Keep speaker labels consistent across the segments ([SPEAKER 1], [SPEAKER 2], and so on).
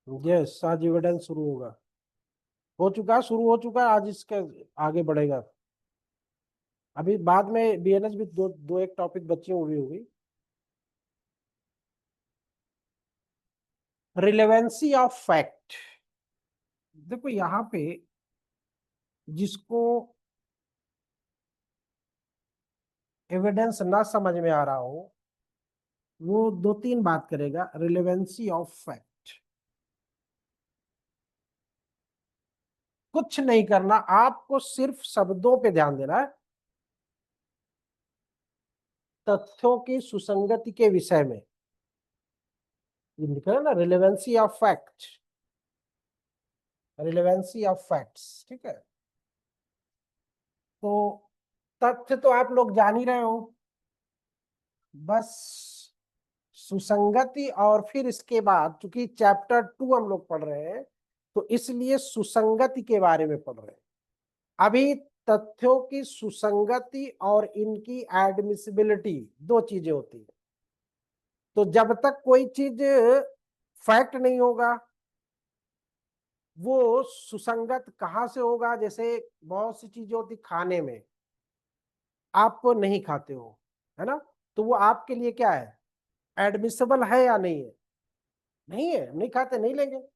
[SPEAKER 1] Yes, आज evidence शुरू होगा, हो चुका है, शुरू हो चुका है, आज इसके आगे बढ़ेगा। अभी बाद में बीएनएस भी दो दो एक टॉपिक बच्चे हुई होगी। Relevancy of fact. देखो यहाँ पे जिसको एविडेंस ना समझ में आ रहा हो वो दो तीन बात करेगा। रिलेवेंसी ऑफ फैक्ट, कुछ नहीं करना, आपको सिर्फ शब्दों पे ध्यान देना है। तथ्यों की सुसंगति के विषय में ये लिखा है ना, relevancy of fact, relevancy of facts, ठीक है। तो तथ्य तो आप लोग जान ही रहे हो, बस सुसंगति, और फिर इसके बाद चूंकि चैप्टर 2 हम लोग पढ़ रहे हैं तो इसलिए सुसंगति के बारे में पढ़ रहे हैं अभी। तथ्यों की सुसंगति और इनकी एडमिसिबिलिटी दो चीजें होती है। तो जब तक कोई चीज फैक्ट नहीं होगा वो सुसंगत कहां से होगा। जैसे बहुत सी चीजें होती खाने में, आप नहीं खाते हो, है ना, तो वो आपके लिए क्या है, एडमिसिबल है या नहीं है। नहीं है, नहीं खाते, नहीं लेंगे।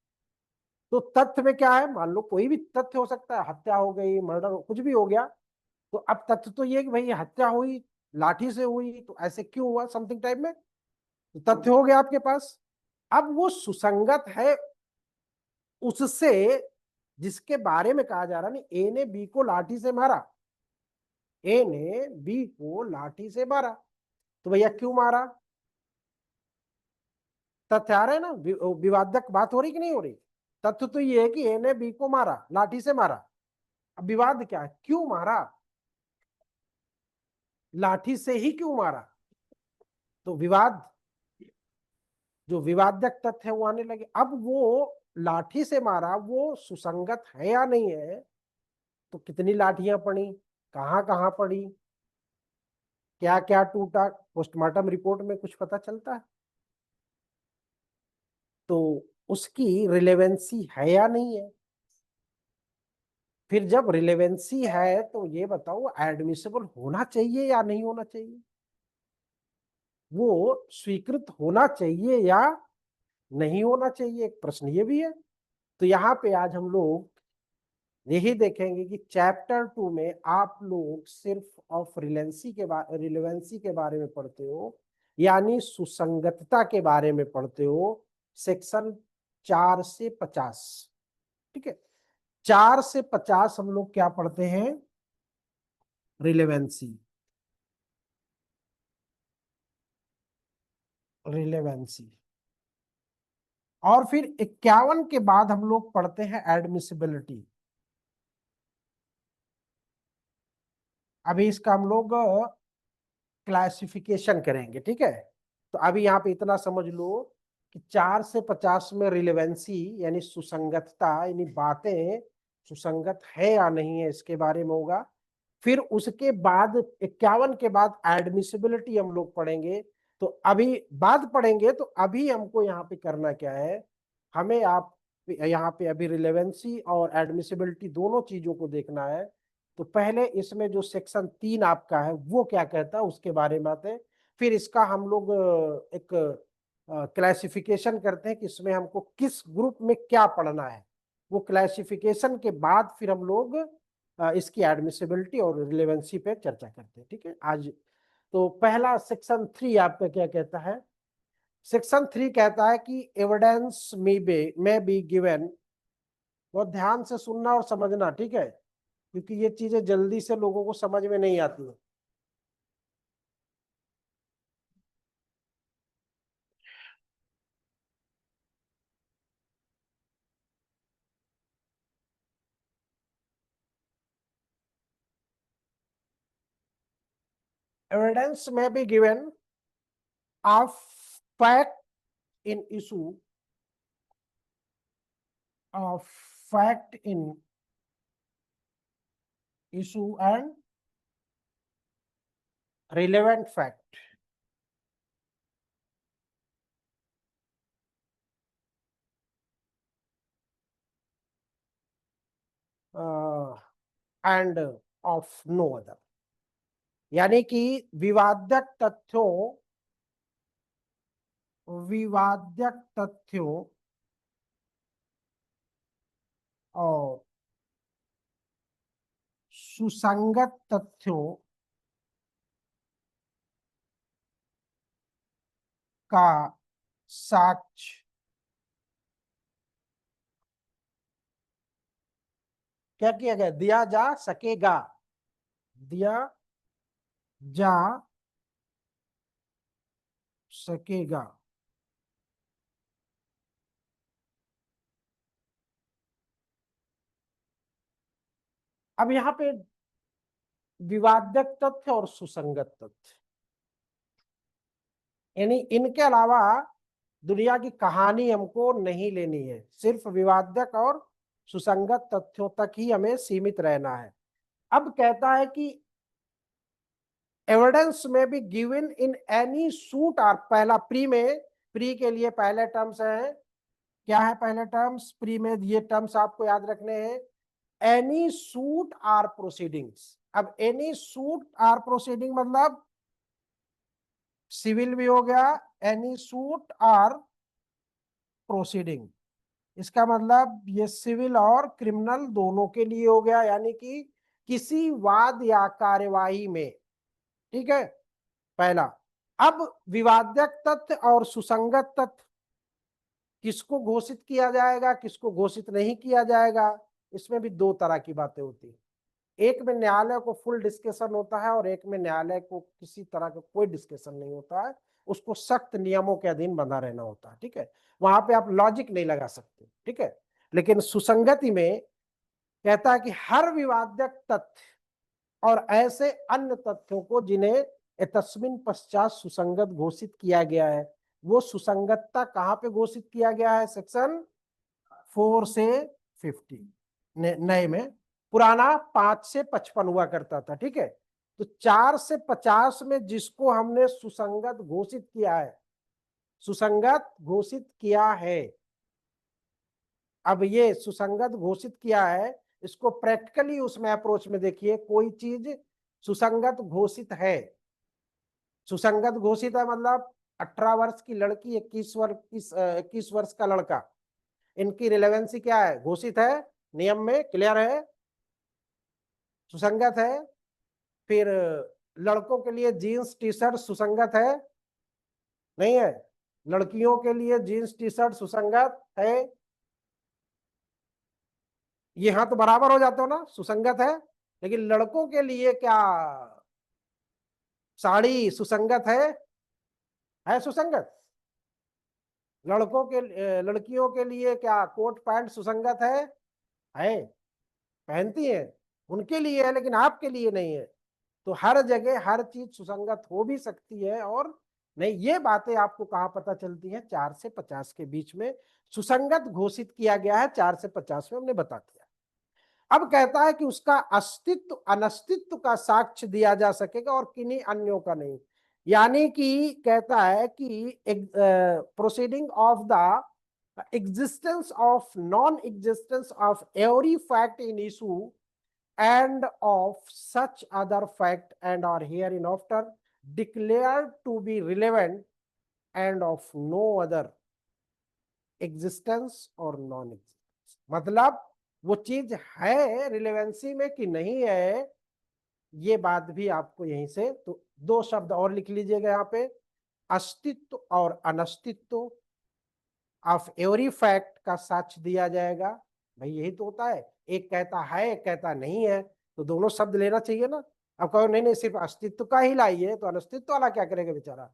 [SPEAKER 1] तो तथ्य में क्या है, मान लो कोई भी तथ्य हो सकता है, हत्या हो गई, मर्डर, कुछ भी हो गया। तो अब तथ्य तो ये कि भाई हत्या हुई, लाठी से हुई, तो ऐसे क्यों हुआ, समथिंग टाइप में, तो तथ्य हो गया आपके पास। अब वो सुसंगत है उससे जिसके बारे में कहा जा रहा, नहीं, ए ने बी को लाठी से मारा, ए ने बी को लाठी से मारा, तो भैया क्यों मारा, तथ्य आ रहे हैं ना, विवादक बात हो रही कि नहीं हो रही। तथ्य तो ये है कि ए ने बी को मारा, लाठी से मारा। अब विवाद क्या है, क्यों मारा, लाठी से ही क्यों मारा। तो विवाद, जो विवादक तथ्य है वो आने लगे। अब वो लाठी से मारा वो सुसंगत है या नहीं है, तो कितनी लाठियां पड़ी, कहां कहां पड़ी, क्या क्या टूटा, पोस्टमार्टम रिपोर्ट में कुछ पता चलता है। तो उसकी रिलेवेंसी है या नहीं है। फिर जब रिलेवेंसी है तो ये बताओ एडमिसिबल होना चाहिए या नहीं होना चाहिए, वो स्वीकृत होना चाहिए या नहीं होना चाहिए, एक प्रश्न ये भी है। तो यहाँ पे आज हम लोग यही देखेंगे कि चैप्टर 2 में आप लोग सिर्फ ऑफ रिलेवेंसी के बारे में पढ़ते हो, यानी सुसंगतता के बारे में पढ़ते हो, सेक्शन 4 से 50, ठीक है। 4 से 50 हम लोग क्या पढ़ते हैं, रिलेवेंसी, रिलेवेंसी। और फिर 51 के बाद हम लोग पढ़ते हैं एडमिसिबिलिटी। अभी इसका हम लोग क्लासिफिकेशन करेंगे, ठीक है। तो अभी यहाँ पे इतना समझ लो कि 4 से 50 में रिलेवेंसी यानी सुसंगतता, यानी बातें सुसंगत है या नहीं है इसके बारे में होगा। फिर उसके बाद 51 के बाद एडमिसिबिलिटी हम लोग पढ़ेंगे। तो अभी बाद पढ़ेंगे, तो अभी हमको यहाँ पे करना क्या है, हमें आप यहाँ पे अभी रिलेवेंसी और एडमिसिबिलिटी दोनों चीजों को देखना है। तो पहले इसमें जो सेक्शन 3 आपका है वो क्या कहता है उसके बारे में आते हैं। फिर इसका हम लोग एक क्लासिफिकेशन करते हैं कि इसमें हमको किस ग्रुप में क्या पढ़ना है। वो क्लासिफिकेशन के बाद फिर हम लोग इसकी एडमिसिबिलिटी और रिलेवेंसी पे चर्चा करते हैं, ठीक है आज। तो पहला सेक्शन 3 आपका क्या कहता है, सेक्शन 3 कहता है कि एविडेंस में बी गिवन। बहुत ध्यान से सुनना और समझना, ठीक है, क्योंकि ये चीजें जल्दी से लोगों को समझ में नहीं आती है। एविडेंस में be given of fact in issue, of fact in issue and relevant fact and of no other, यानी कि विवादक तथ्यों विवादक तथ्यों और सुसंगत तथ्यों का साक्ष्य क्या किया गया, दिया जा सकेगा, दिया जा सकेगा। अब यहां पे विवादक तथ्य और सुसंगत तथ्य, यानी इनके अलावा दुनिया की कहानी हमको नहीं लेनी है, सिर्फ विवादक और सुसंगत तथ्यों तक ही हमें सीमित रहना है। अब कहता है कि एविडेंस में be given in any suit, और पहला प्री में, प्री के लिए पहले टर्म्स है, क्या है पहले टर्म्स प्री में, ये टर्म्स आपको याद रखने हैं, एनी सूट आर प्रोसीडिंग्स। अब एनी सूट आर प्रोसीडिंग मतलब सिविल भी हो गया, एनी सूट आर प्रोसीडिंग, इसका मतलब ये सिविल और क्रिमिनल दोनों के लिए हो गया, यानी कि किसी वाद या कार्यवाही में, ठीक है पहला। अब विवादक तथ्य और सुसंगत तथ्य किसको घोषित किया जाएगा, किसको घोषित नहीं किया जाएगा, इसमें भी दो तरह की बातें होती है। एक में न्यायालय को फुल डिस्कशन होता है और एक में न्यायालय को किसी तरह का कोई डिस्कशन नहीं होता है, उसको सख्त नियमों के अधीन बना रहना होता है, ठीक है, वहां पे आप लॉजिक नहीं लगा सकते, ठीक है। लेकिन सुसंगति में कहता है कि हर विवादक तथ्य और ऐसे अन्य तथ्यों को जिन्हें तस्मिन पश्चात सुसंगत घोषित किया गया है, वो सुसंगतता कहां पे घोषित किया गया है, सेक्शन 4 से 50 नए में, पुराना 5 से 55 हुआ करता था, ठीक है। तो 4 से 50 में जिसको हमने सुसंगत घोषित किया है, सुसंगत घोषित किया है, अब ये सुसंगत घोषित किया है, इसको प्रैक्टिकली उसमें अप्रोच में देखिए, कोई चीज सुसंगत घोषित है, सुसंगत घोषित है मतलब 18 वर्ष की लड़की, 21 वर्ष का लड़का, इनकी रिलेवेंसी क्या है, घोषित है, नियम में क्लियर है, सुसंगत है। फिर लड़कों के लिए जीन्स टी शर्ट सुसंगत है, नहीं है, लड़कियों के लिए जीन्स टी शर्ट सुसंगत है, ये हाँ तो बराबर हो जाते हो ना, सुसंगत है। लेकिन लड़कों के लिए क्या साड़ी सुसंगत है सुसंगत, लड़कों के लड़कियों के लिए क्या कोट पैंट सुसंगत है, पहनती है, उनके लिए है लेकिन आपके लिए नहीं है। तो हर जगह हर चीज सुसंगत हो भी सकती है और नहीं, ये बातें आपको कहाँ पता चलती है, 4 से 50 के बीच में सुसंगत घोषित किया गया है, 4 से 50 में हमने बता दिया। अब कहता है कि उसका अस्तित्व अनस्तित्व का साक्ष्य दिया जा सकेगा और किन्हीं अन्यों का नहीं, यानी कि कहता है कि proceeding of the existence of non-existence of every fact in issue and of such other fact and are hereinafter declared to be relevant and of no other existence or non-existence, मतलब वो चीज है रिलेवेंसी में कि नहीं है, ये बात भी आपको यहीं से, तो दो शब्द और लिख लीजिएगा यहाँ पे, अस्तित्व और अनस्तित्व ऑफ एवरी फैक्ट का साक्ष्य दिया जाएगा। भाई यही तो होता है, एक कहता है एक कहता नहीं है, तो दोनों शब्द लेना चाहिए ना। अब कहो नहीं नहीं सिर्फ अस्तित्व का ही लाइए, तो अनस्तित्व वाला क्या करेगा बेचारा।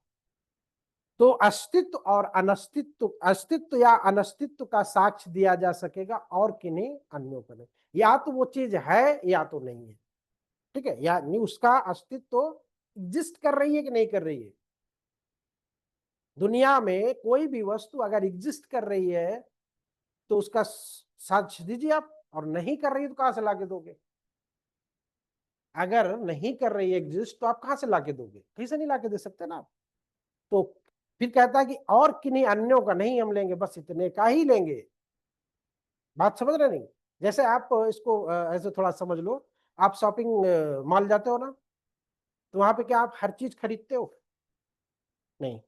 [SPEAKER 1] तो अस्तित्व और अनस्तित्व, अस्तित्व या अनस्तित्व का साक्ष्य दिया जा सकेगा और किन्हीं अन्यों का नहीं, या तो वो चीज है या तो नहीं है, ठीक है, या नहीं उसका अस्तित्व एग्जिस्ट कर रही है कि नहीं कर रही है। दुनिया में कोई भी वस्तु अगर एग्जिस्ट कर रही है तो उसका साक्ष्य दीजिए आप, और नहीं कर रही तो कहां से लाके दोगे। अगर नहीं कर रही एग्जिस्ट तो आप कहां से लाके दोगे, कहीं से नहीं लाके दे सकते ना आप। तो फिर कहता है कि और किन्हीं अन्यों का नहीं हम लेंगे, बस इतने का ही लेंगे। बात समझ रहे नहीं? जैसे आप इसको ऐसे थोड़ा समझ लो, आप शॉपिंग मॉल जाते हो ना, तो वहां पे क्या आप हर चीज खरीदते हो? नहीं।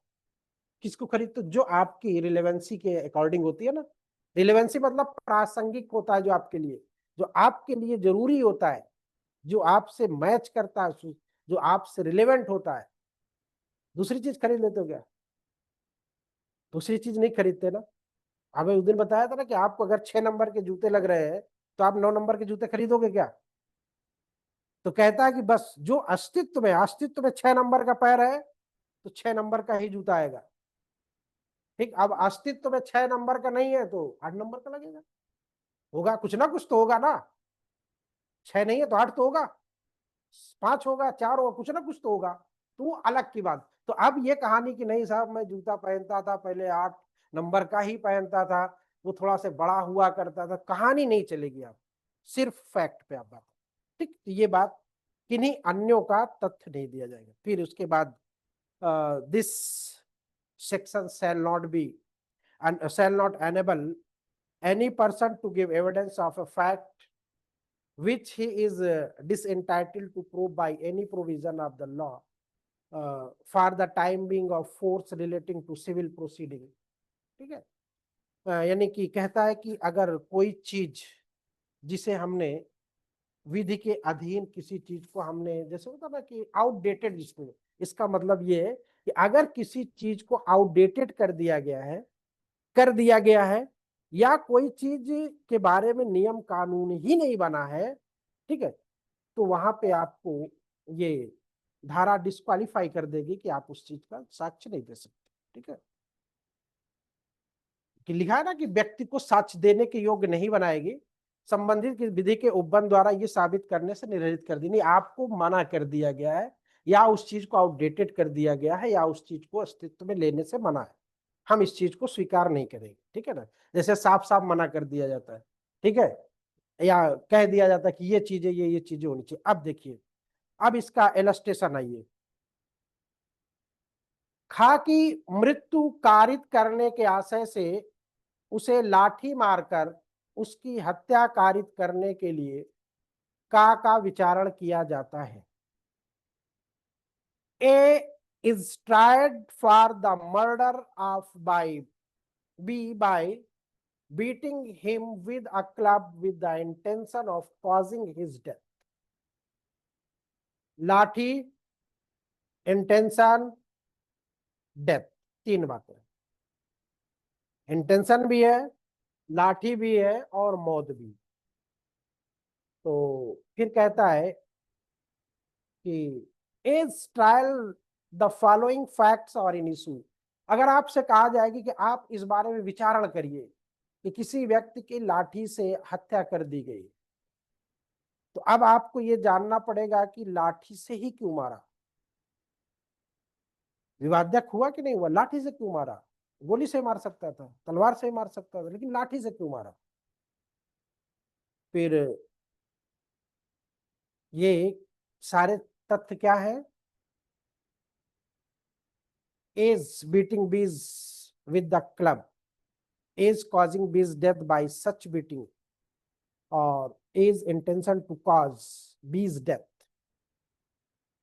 [SPEAKER 1] किसको खरीदते हो? जो आपकी रिलेवेंसी के अकॉर्डिंग होती है ना। रिलेवेंसी मतलब प्रासंगिक होता है, जो आपके लिए, जो आपके लिए जरूरी होता है, जो आपसे मैच करता है, जो आपसे रिलेवेंट होता है। दूसरी चीज खरीद लेते हो क्या? दूसरी चीज नहीं खरीदते ना। हमें उस दिन बताया था ना कि आपको अगर 6 नंबर के जूते लग रहे हैं तो आप 9 नंबर के जूते खरीदोगे क्या? तो कहता है कि बस जो अस्तित्व में 6 नंबर का पैर है तो 6 नंबर का ही जूता आएगा। ठीक, अब अस्तित्व में 6 नंबर का नहीं है तो 8 नंबर का लगेगा। होगा कुछ ना कुछ तो होगा ना। 6 नहीं है तो 8 तो होगा, 5 होगा, 4 होगा, कुछ ना कुछ तो होगा। तो वो अलग की बात। तो अब ये कहानी कि नहीं साहब मैं जूता पहनता था पहले 8 नंबर का ही पहनता था, वो थोड़ा से बड़ा हुआ करता था, कहानी नहीं चलेगी। आप सिर्फ फैक्ट पे आप बात। ठीक, तो ये बात किन्हीं अन्यों का तथ्य नहीं दिया जाएगा। फिर उसके बाद this section shall not enable any person to give evidence of a fact which he is disentitled to prove by any provision of the law for the time being of force relating to civil proceeding। ठीक है। यानी कि कहता है कि अगर कोई चीज जिसे हमने विधि के अधीन किसी चीज को हमने, जैसे होता ना कि आउटडेटेड, जिसमें इसका मतलब ये है कि अगर किसी चीज को आउटडेटेड कर दिया गया है या कोई चीज के बारे में नियम कानून ही नहीं बना है, ठीक है, तो वहां पे आपको ये धारा डिस्क्वालीफाई कर देगी कि आप उस चीज का साक्ष्य नहीं दे सकते। ठीक है, कि लिखा है ना कि व्यक्ति को साक्ष्य देने के योग्य नहीं बनाएगी, संबंधित विधि के उपबंध द्वारा ये साबित करने से निर्धारित कर दी। नहीं, आपको मना कर दिया गया है या उस चीज को आउटडेटेड कर दिया गया है या उस चीज को अस्तित्व में लेने से मना है, हम इस चीज को स्वीकार नहीं करेंगे। ठीक है ना, जैसे साफ साफ मना कर दिया जाता है। ठीक है, या कह दिया जाता है कि ये चीजें होनी चाहिए। अब देखिए, अब इसका इलस्ट्रेशन आइए। खा की मृत्यु कारित करने के आशय से उसे लाठी मारकर उसकी हत्या कारित करने के लिए का विचारण किया जाता है। A is tried for the murder of B by beating him with a club with the intention of causing his death। लाठी, इंटेंशन, डेथ, 3 बातें। इंटेंशन भी है, लाठी भी है और मौत भी। तो फिर कहता है कि is trial the following facts और इन इशू। अगर आपसे कहा जाएगी कि आप इस बारे में विचारण करिए कि किसी व्यक्ति की लाठी से हत्या कर दी गई, तो अब आपको ये जानना पड़ेगा कि लाठी से ही क्यों मारा। विवादक हुआ कि नहीं हुआ, लाठी से क्यों मारा? गोली से मार सकता था, तलवार से मार सकता था, लेकिन लाठी से क्यों मारा? फिर ये सारे तथ्य क्या है? is beating bees with the club, is causing bees death by such beating, और is intention to cause bees death।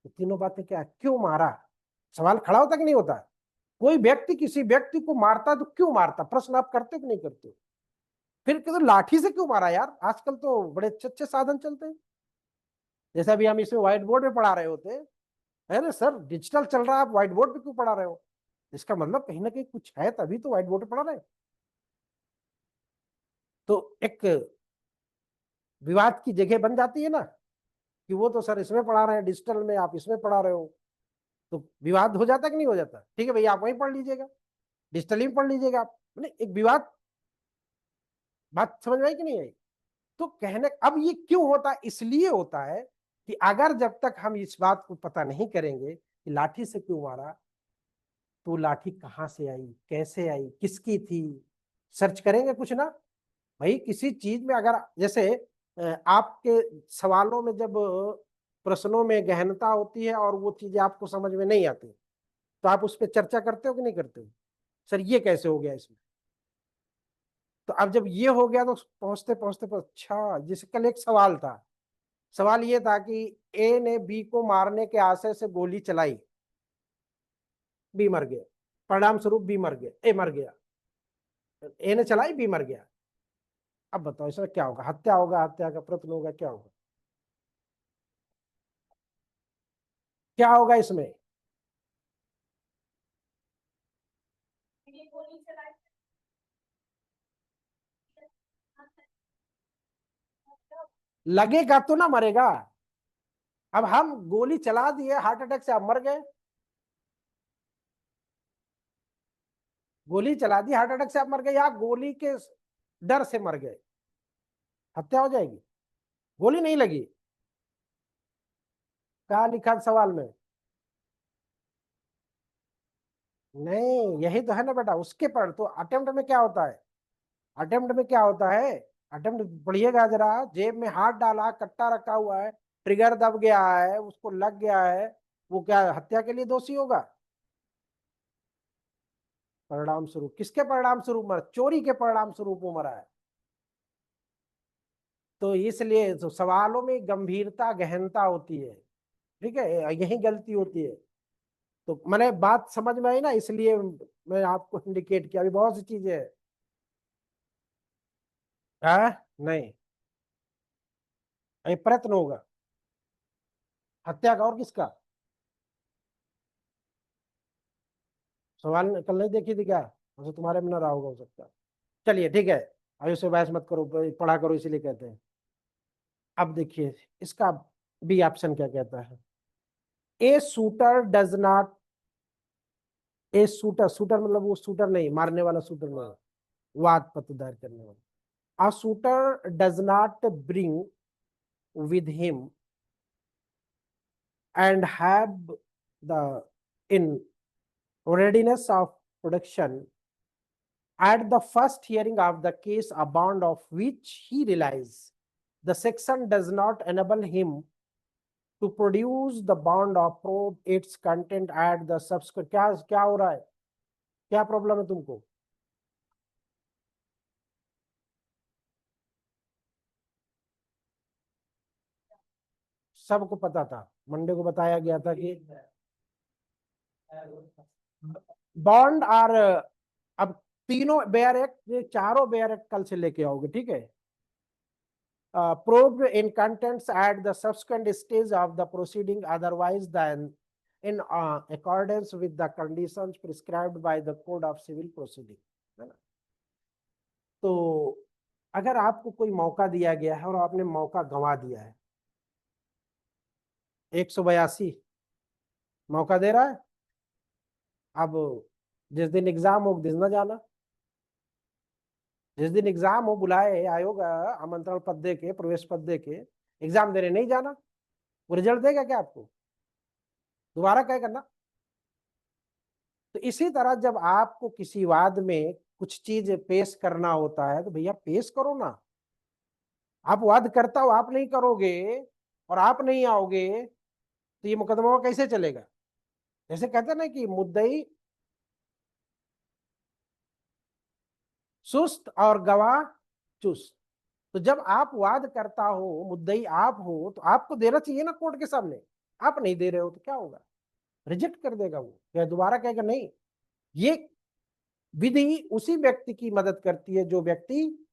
[SPEAKER 1] तो तीनों बातें क्या, क्यों मारा? सवाल खड़ा होता कि नहीं होता? कोई व्यक्ति किसी व्यक्ति को मारता तो क्यों मारता, प्रश्न आप करते कि नहीं करते? फिर कहते लाठी से क्यों मारा? यार आजकल तो बड़े अच्छे अच्छे साधन चलते हैं, जैसे अभी हम इसमें व्हाइट बोर्ड में पढ़ा रहे होते हैं। अरे सर डिजिटल चल रहा है, आप व्हाइट बोर्ड पे क्यों पढ़ा रहे हो? इसका मतलब कहीं ना कहीं कुछ है, तभी तो व्हाइट बोर्ड पे पढ़ा रहे हैं। तो एक विवाद की जगह बन जाती है ना कि वो तो सर इसमें पढ़ा रहे हैं, डिजिटल में आप इसमें पढ़ा रहे हो, तो विवाद हो जाता कि नहीं हो जाता? ठीक है भैया, आप वहीं पढ़ लीजिएगा, डिजिटली में पढ़ लीजिएगा आप, एक विवाद। बात समझ में आई कि नहीं आई? तो कहने अब ये क्यों होता है? इसलिए होता है कि अगर जब तक हम इस बात को पता नहीं करेंगे कि लाठी से क्यों मारा, तो लाठी कहां से आई, कैसे आई, किसकी थी, सर्च करेंगे कुछ ना। भाई किसी चीज में अगर जैसे आपके सवालों में जब प्रश्नों में गहनता होती है और वो चीजें आपको समझ में नहीं आती, तो आप उस पर चर्चा करते हो कि नहीं करते हो? सर ये कैसे हो गया इसमें? तो अब जब ये हो गया तो पहुंचते पहुंचते अच्छा, जैसे कल एक सवाल था, सवाल ये था कि ए ने बी को मारने के आशय से गोली चलाई, बी मर गया, परिणाम स्वरूप बी मर गया, ए मर गया, ए ने चलाई, बी मर गया। अब बताओ इसमें क्या होगा? हत्या होगा, हत्या का प्रयत्न होगा, क्या होगा? क्या होगा इसमें? लगेगा तो ना मरेगा। अब हम गोली चला दिए, हार्ट अटैक से आप मर गए, गोली चला दी, हार्ट अटैक से आप मर गए, या गोली के डर से मर गए, हत्या हो जाएगी। गोली नहीं लगी, कहा लिखा सवाल में? नहीं, यही तो है ना बेटा, उसके पर तो अटेम्प्ट में क्या होता है? अटेम्प्ट में क्या होता है? अटेम्प्ट पढ़िएगा जरा, जेब में हाथ डाला, कट्टा रखा हुआ है, ट्रिगर दब गया है, उसको लग गया है, वो क्या हत्या के लिए दोषी होगा? परिणाम स्वरूप, किसके परिणाम स्वरूप मरा? चोरी के परिणाम स्वरूप वो मरा है। तो इसलिए तो सवालों में गंभीरता गहनता होती है, ठीक है, यही गलती होती है। तो मैंने बात समझ में आई ना, इसलिए मैं आपको इंडिकेट किया, अभी बहुत सी चीजें है। नहीं, अभी प्रयत्न होगा, हत्या का और किसका? सवाल कल नहीं देखी थी क्या? अच्छा, तुम्हारे में ना रहा होगा, हो सकता है। चलिए ठीक है, अभी उससे बहस मत करो, पढ़ा करो, इसीलिए कहते हैं। अब देखिए इसका बी ऑप्शन क्या कहता है? A shooter does not, a shooter, shooter मतलब वो शूटर नहीं, मारने वाला शूटर नहीं, वाद पत्र दायर करने वाला। A shooter does not bring with him and have the in readiness of production at the first hearing of the case a bond of which he relies. The section does not enable him to produce the bond or probe its content at the subsequent. क्या क्या हो रहा है? क्या problem है तुमको? सबको पता था, मंडे को बताया गया था कि बॉन्ड और अब तीनों बेयर एक्ट, ये चारों बेयर एक्ट कल से लेके आओगे, ठीक है? Probed in contents at the subsequent stage of the proceeding otherwise than in accordance with the conditions prescribed by the code of civil proceeding, है ना? तो अगर आपको कोई मौका दिया गया है और आपने मौका गंवा दिया है, 182 मौका दे रहा है, अब जिस दिन एग्जाम हो उस दिन ना जाना, जिस दिन एग्जाम हो बुलाए आयोग आमंत्रण पत्र दे के, प्रवेश पत्र दे के, एग्जाम देने नहीं जाना, वो रिजल्ट देगा क्या आपको? दोबारा क्या करना? तो इसी तरह जब आपको किसी वाद में कुछ चीज पेश करना होता है तो भैया पेश करो ना। आप वाद करता हो, आप नहीं करोगे और आप नहीं आओगे तो ये मुकदमा कैसे चलेगा? जैसे कहते हैं ना कि मुद्दई सुस्त और गवाह चुस्त। तो जब आप वाद करता हो, मुद्दई आप हो, तो आपको देना चाहिए ना कोर्ट के सामने। आप नहीं दे रहे हो तो क्या होगा? रिजेक्ट कर देगा वो, या दोबारा कहेगा नहीं। ये विधि उसी व्यक्ति की मदद करती है जो व्यक्ति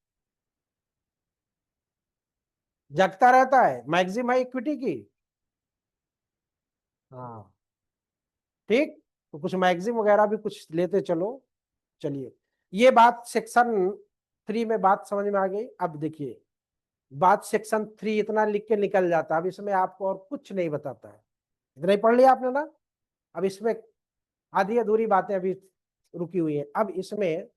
[SPEAKER 1] जगता रहता है, मैक्सिम है इक्विटी की। हाँ, ठीक। तो कुछ मैक्सिम वगैरह भी कुछ लेते चलो। चलिए, ये बात सेक्शन 3 में बात समझ में आ गई। अब देखिए, बात सेक्शन 3 इतना लिख के निकल जाता है, अब इसमें आपको और कुछ नहीं बताता है, इतना ही पढ़ लिया आपने ना। अब इसमें आधी अधूरी बातें अभी रुकी हुई है। अब इसमें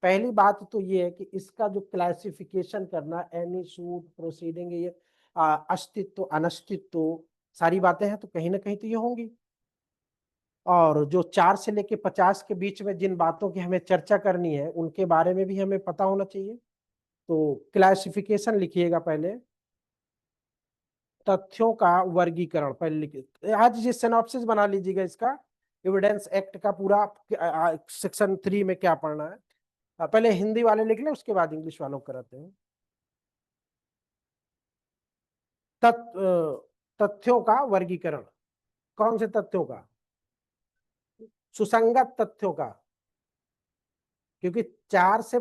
[SPEAKER 1] पहली बात तो ये है कि इसका जो क्लासिफिकेशन करना, एनी सूट प्रोसीडिंग, ये अस्तित्व अनस्तित्व सारी बातें हैं, तो कहीं ना कहीं तो ये होंगी। और जो 4 से लेके 50 के बीच में जिन बातों की हमें चर्चा करनी है उनके बारे में भी हमें पता होना चाहिए। तो क्लासिफिकेशन लिखिएगा पहले। तथ्यों का वर्गीकरण पहले लिखिए, आज ये सिनॉप्सिस बना लीजिएगा इसका, एविडेंस एक्ट का पूरा सेक्शन 3 में क्या पढ़ना है। पहले हिंदी वाले लिख ले, उसके बाद इंग्लिश वालों को कराते हैं। तथ्यों का वर्गीकरण, कौन से तथ्यों का? सुसंगत तथ्यों का, क्योंकि 4 से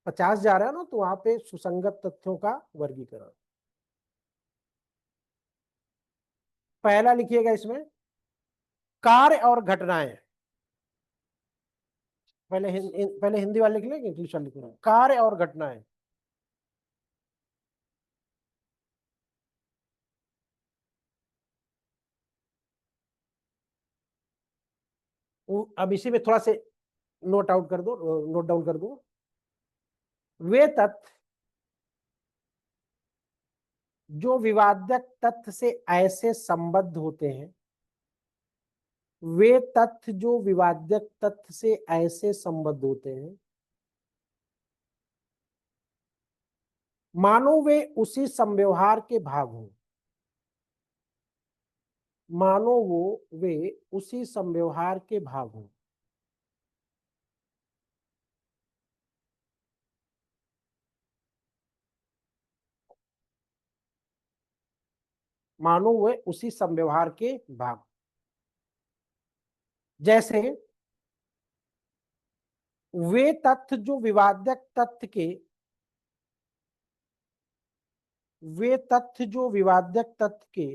[SPEAKER 1] 50 जा रहा है ना, तो वहां पे सुसंगत तथ्यों का वर्गीकरण। पहला लिखिएगा इसमें कार्य और घटनाएं। पहले हिंदी वाले लिख लेंगे, इंग्लिश वाले लिख लेंगे। कार्य और घटनाएं, अब इसी में थोड़ा से नोट डाउन कर दो। वे तथ्य जो विवादक तथ्य से ऐसे संबद्ध होते हैं, वे तथ्य जो विवादक तथ्य से ऐसे संबद्ध होते हैं मानो वे उसी संव्यवहार के भाग हों। मानो वे उसी संव्यवहार के भाग हों। मानो वे उसी संव्यवहार के भाग, जैसे वे तथ्य जो विवादक तथ्य के, वे तथ्य जो विवादक तथ्य के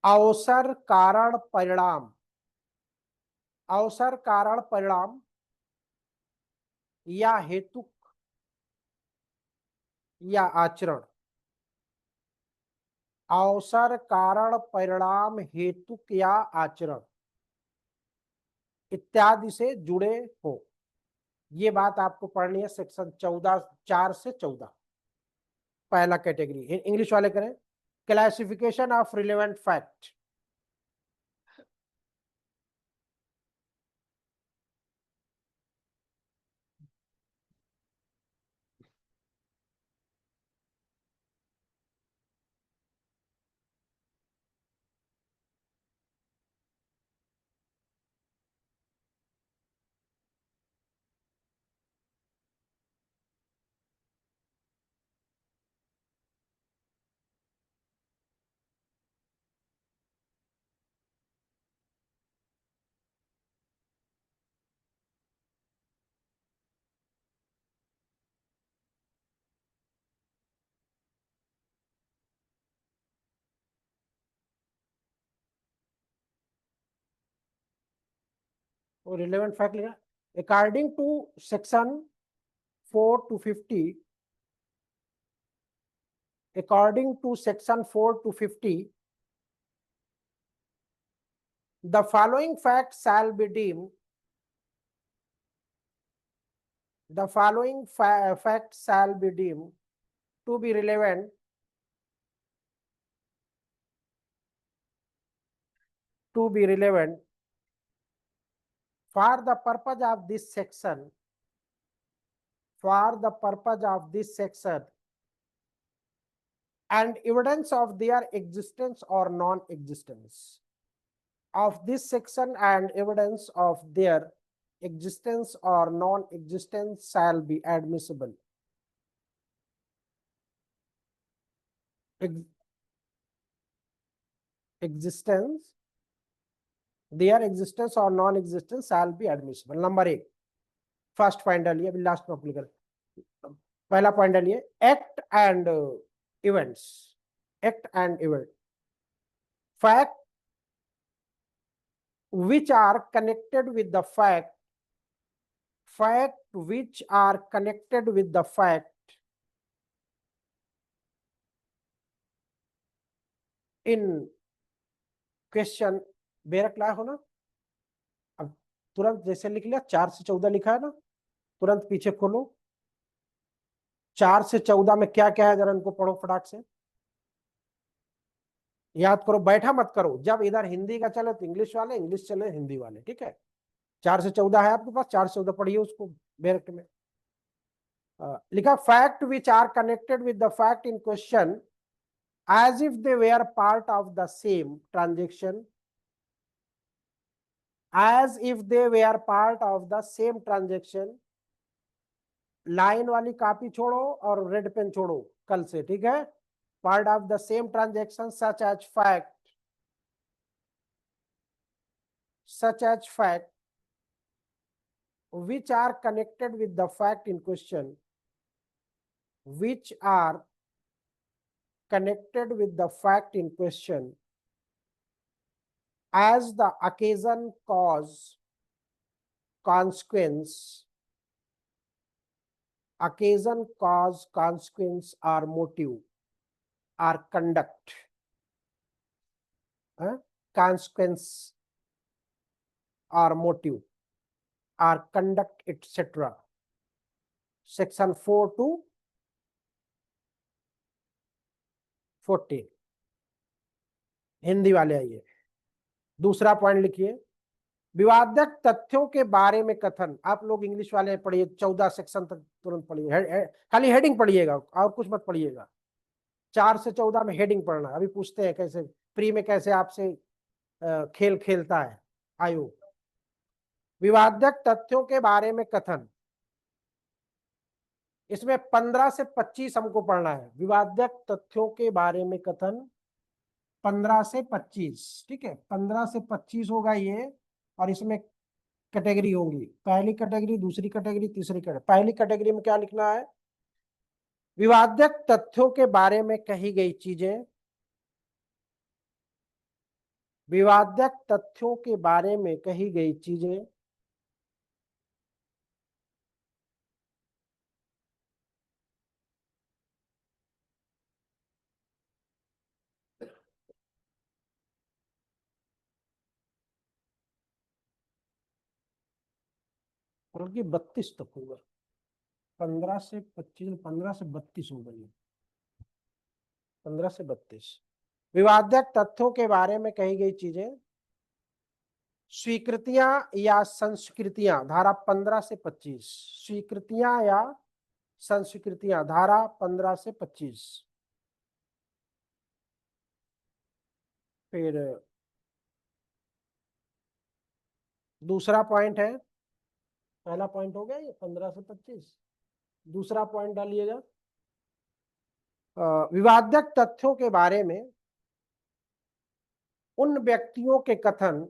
[SPEAKER 1] अवसर कारण परिणाम, अवसर कारण परिणाम या हेतुक या आचरण, अवसर कारण परिणाम हेतुक या आचरण इत्यादि से जुड़े हो। ये बात आपको पढ़नी है सेक्शन 14, 4 से 14। पहला कैटेगरी इंग्लिश वाले करें, क्लासिफिकेशन ऑफ रिलेवेंट फैक्ट। और रिलेवेंट फैक्ट लिखा, according to section 4 to 50, according to section 4 to 50, the following facts shall be deemed, the following facts shall be deemed to be relevant for the purpose of this section, for the purpose of this section and evidence of their existence or non-existence, of this section and evidence of their existence or non-existence shall be admissible. Existence, their existence or non-existence shall be admissible. Number 1 first point डालिए, अभी last में apply कर। पहला point डालिए, act and events, act and event, fact which are connected with the fact, fact which are connected with the fact in question. बेरक लाए हो ना, अब तुरंत जैसे लिख लिया, 4 से 14 लिखा है ना, तुरंत पीछे खोलो, 4 से 14 में क्या क्या है, जरा इनको पढ़ो फटाक से, याद करो, बैठा मत करो। जब इधर हिंदी का चले तो इंग्लिश वाले, इंग्लिश चले हिंदी वाले, ठीक है। 4 से 14 है आपके पास, 4 से 14 पढ़िए उसको बेरक में। लिखा fact which are connected with the fact in question as if they were part of the same transaction, as if they were part of the same transaction. Line वाली कॉपी छोड़ो और रेड पेन छोड़ो कल से, ठीक है। Part of the same transaction such as fact which are connected with the fact in question, which are connected with the fact in question as the occasion, cause, consequence, occasion, cause, consequence, or motive, or conduct, consequence or motive or conduct, etc. Section 4 to 14। Hindi वाले आइए, दूसरा point लिखिए। विवादक तथ्यों के बारे में कथन। आप लोग इंग्लिश वाले पढ़िए, 14 सेक्शन तक तुरंत पढ़िए, खाली हेडिंग पढ़िएगा और कुछ मत पढ़िएगा। 4 से 14 में हेडिंग पढ़ना। अभी पूछते हैं कैसे प्री में कैसे आपसे खेल खेलता है आयोग। विवादक तथ्यों के बारे में कथन, इसमें 15 से 25 हमको पढ़ना है। विवादक तथ्यों के बारे में कथन 15 से 25, ठीक है। 15 से 25 होगा ये, और इसमें कैटेगरी होंगी, पहली कैटेगरी, दूसरी कैटेगरी, तीसरी कैटेगरी। पहली कैटेगरी में क्या लिखना है? विवादक तथ्यों के बारे में कही गई चीजें, विवादक तथ्यों के बारे में कही गई चीजें बल्कि 32 तक होगा, 15 से 25, 15 से 32 होगा ये, 15 से 32। विवादक तथ्यों के बारे में कही गई चीजें, स्वीकृतियां या संस्कृतियां, धारा 15 से 25। स्वीकृतियां या संस्कृतियां, धारा 15 से 25। फिर दूसरा पॉइंट है, पहला पॉइंट हो गया ये 15 से 25। दूसरा पॉइंट डालिएगा, विवादक तथ्यों के बारे में उन व्यक्तियों के कथन,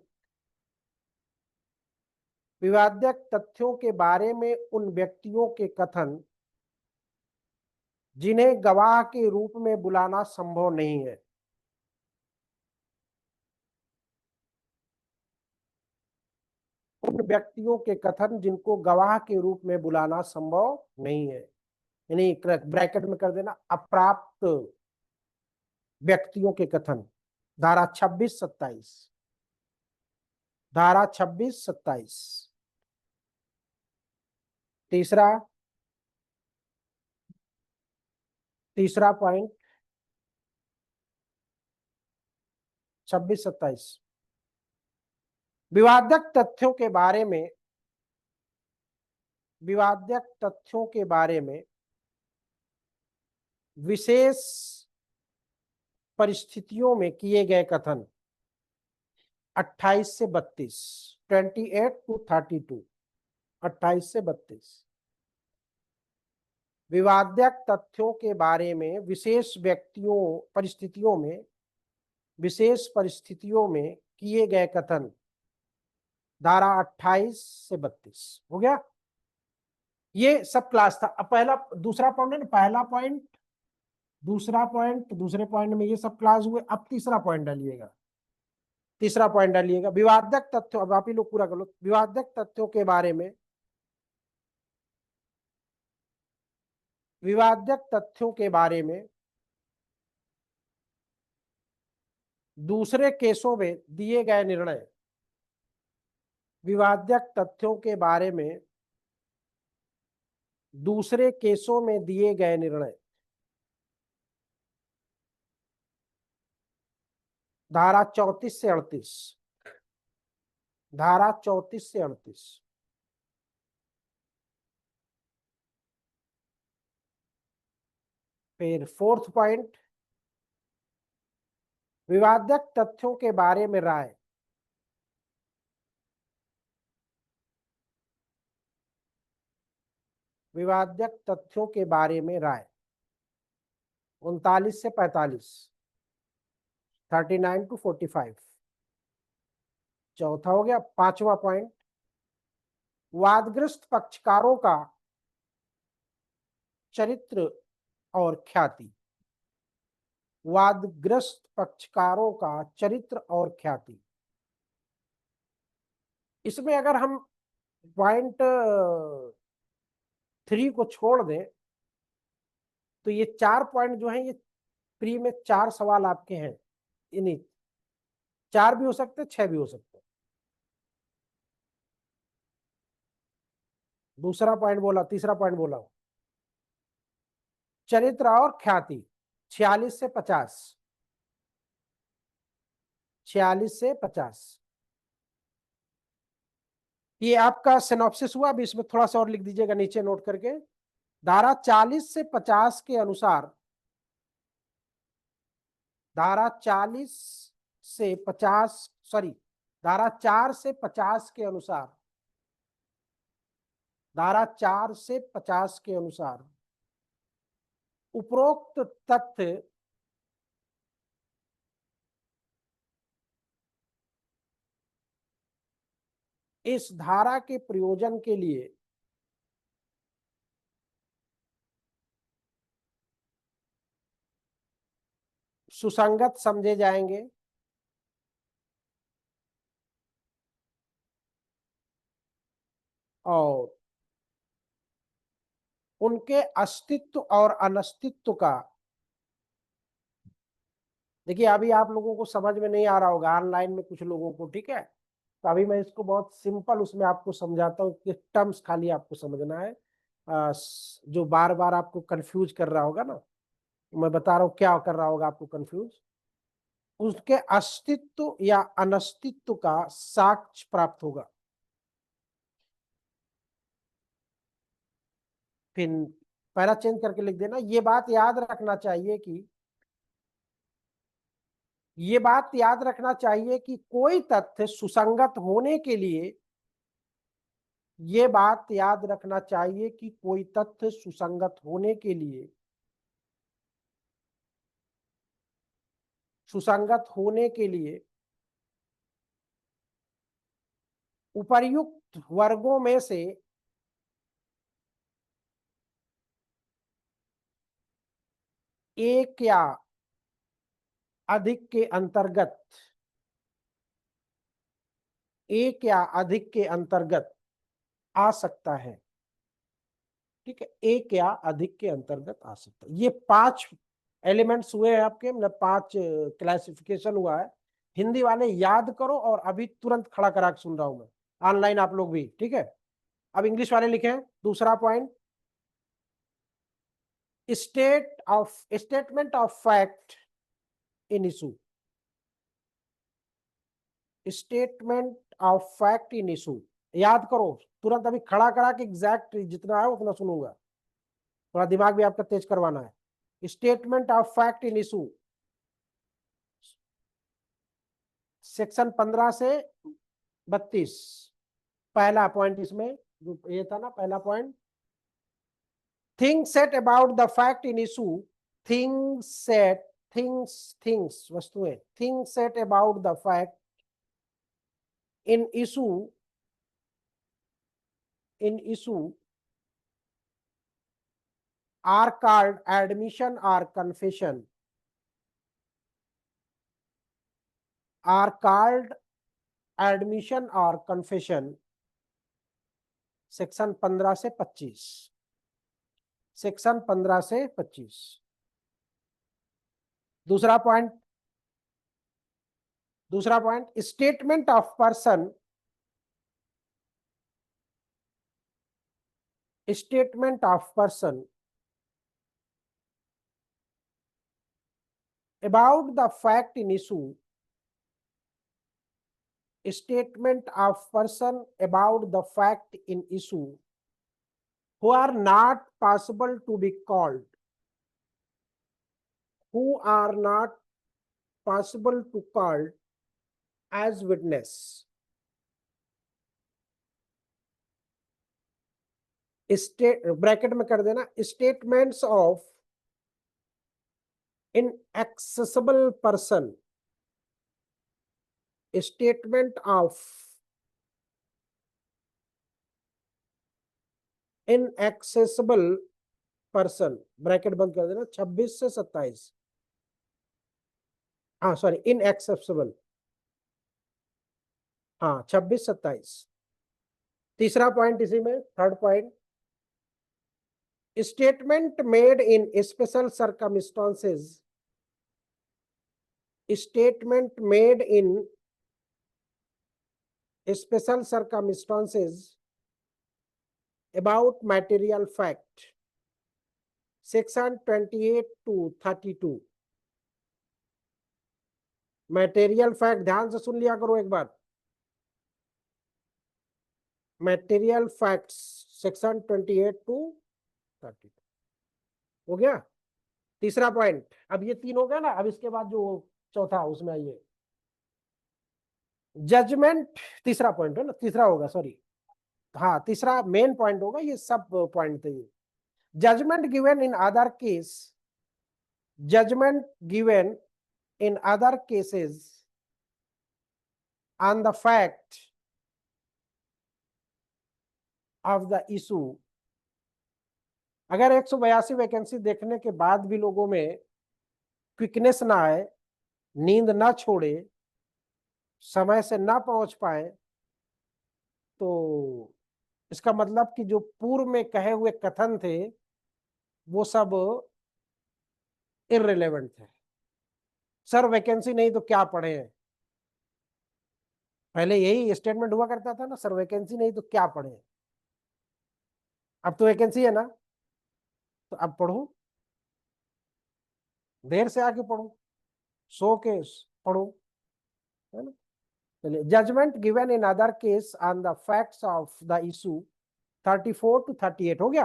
[SPEAKER 1] विवादक तथ्यों के बारे में उन व्यक्तियों के कथन जिन्हें गवाह के रूप में बुलाना संभव नहीं है। उन व्यक्तियों के कथन जिनको गवाह के रूप में बुलाना संभव नहीं है, यानी ब्रैकेट में कर देना अप्राप्त व्यक्तियों के कथन, धारा 26-27। धारा 26-27। तीसरा पॉइंट 26-27। विवादक तथ्यों के बारे में, विवादक तथ्यों के बारे में विशेष परिस्थितियों में किए गए कथन, 28 से 32, 28 to 32, 28 से 32। विवादक तथ्यों के बारे में विशेष परिस्थितियों में, विशेष परिस्थितियों में किए गए कथन, धारा 28 से 32 हो गया। ये सब क्लास था। अब पहला दूसरा पॉइंट है ना, पहला पॉइंट, दूसरा पॉइंट, दूसरे पॉइंट में ये सब क्लास हुए। अब तीसरा पॉइंट डालिएगा, तीसरा पॉइंट डालिएगा, विवादक तथ्यों, अब आप ही लोग पूरा कर लो। विवादक तथ्यों के बारे में, विवादक तथ्यों के बारे में दूसरे केसों में दिए गए निर्णय, विवादक तथ्यों के बारे में दूसरे केसों में दिए गए निर्णय, धारा 34 से 38। धारा 34 से 38। फिर फोर्थ पॉइंट, विवादक तथ्यों के बारे में राय। विवादक तथ्यों के बारे में राय 39 से 45, 39 to 45। चौथा हो गया। पांचवा पॉइंट, वादग्रस्त पक्षकारों का चरित्र और ख्याति। वादग्रस्त पक्षकारों का चरित्र और ख्याति। इसमें अगर हम पॉइंट 3 को छोड़ दें तो ये 4 पॉइंट जो है, ये प्री में 4 सवाल आपके हैं। इन्हीं 4 भी हो सकते, 6 भी हो सकते। दूसरा पॉइंट बोला, तीसरा पॉइंट बोला चरित्र और ख्याति 46 से 50, 46 से 50। ये आपका सिनॉप्सिस हुआ। अभी इसमें थोड़ा सा और लिख दीजिएगा नीचे नोट करके। धारा 40 से 50 के अनुसार, धारा 40 से 50, सॉरी, धारा 4 से 50 के अनुसार, धारा 4 से 50 के अनुसार उपरोक्त तथ्य इस धारा के प्रयोजन के लिए सुसंगत समझे जाएंगे और उनके अस्तित्व और अनस्तित्व का, देखिए अभी आप लोगों को समझ में नहीं आ रहा होगा, ऑनलाइन में कुछ लोगों को, ठीक है। तो अभी मैं इसको बहुत सिंपल उसमें आपको समझाता हूँ कि टर्म्स खाली आपको समझना है। जो बार बार आपको कंफ्यूज कर रहा होगा ना, मैं बता रहा हूँ क्या कर रहा होगा आपको कंफ्यूज। उसके अस्तित्व या अनस्तित्व का साक्ष्य प्राप्त होगा। फिर पैरा चेंज करके लिख देना। ये बात याद रखना चाहिए कि, ये बात याद रखना चाहिए कि कोई तथ्य सुसंगत होने के लिए, ये बात याद रखना चाहिए कि कोई तथ्य सुसंगत होने के लिए, सुसंगत होने के लिए उपर्युक्त वर्गों में से एक या अधिक के अंतर्गत, एक या अधिक के अंतर्गत आ सकता है। ठीक है, एक या अधिक के अंतर्गत आ सकता है। ये 5 एलिमेंट्स हुए हैं आपके, मतलब 5 क्लासिफिकेशन हुआ है। हिंदी वाले याद करो और अभी तुरंत खड़ा करा के सुन रहा हूं मैं, ऑनलाइन आप लोग भी, ठीक है। अब इंग्लिश वाले लिखे दूसरा point, statement of fact in issue. Statement of fact in issue याद करो तुरंत, अभी खड़ा करा के एग्जैक्ट जितना है उतना सुनूंगा। थोड़ा दिमाग भी आपका तेज करवाना है। Statement of fact in issue, section 15 से 32। पहला पॉइंट इसमें जो ये था ना, पहला point, things set about the fact in issue. Things set, things वस्तुएं, things set about the fact in issue, in issue are called admission or confession, are called admission or confession। Section 15 से 25, section 15 से 25। दूसरा point, दूसरा point, statement of person, statement of person about the fact in issue, statement of person about the fact in issue who are not possible to be called, who are not possible to call as witness. State bracket में कर देना, statements of inaccessible person, statement of inaccessible person, bracket बंद कर देना, 26 से 27, हाँ sorry inaccessible, हाँ 26 27। तीसरा पॉइंट इसी में, third point, statement made in special circumstances, statement made in special circumstances about material fact, section 28 to 32। Material fact ध्यान से सुन लिया करो एक बार, मटेरियल फैक्ट्स सेक्शन 28 टू 32 हो गया। तीसरा पॉइंट, अब ये तीन हो गया ना, अब इसके बाद जो चौथा उसमें आइए, जजमेंट, तीसरा पॉइंट है ना, तीसरा होगा सॉरी, हाँ तीसरा मेन पॉइंट होगा, ये सब पॉइंट थे ये। Judgement given in other case, judgement given in other cases on the fact of the issue. अगर 182 वैकेंसी देखने के बाद भी लोगों में क्विकनेस ना आए, नींद ना छोड़े, समय से ना पहुंच पाए, तो इसका मतलब कि जो पूर्व में कहे हुए कथन थे वो सब इररिलेवेंट थे। सर वैकेंसी नहीं तो क्या पढ़े हैं, पहले यही स्टेटमेंट हुआ करता था ना, सर वैकेंसी नहीं तो क्या पढ़े, अब तो वैकेंसी है ना, तो अब पढ़ो, देर से आके पढ़ो, सो के पढ़ो, है ना। चलिए, judgement given in other case on the facts of the issue 34 to 38 हो गया,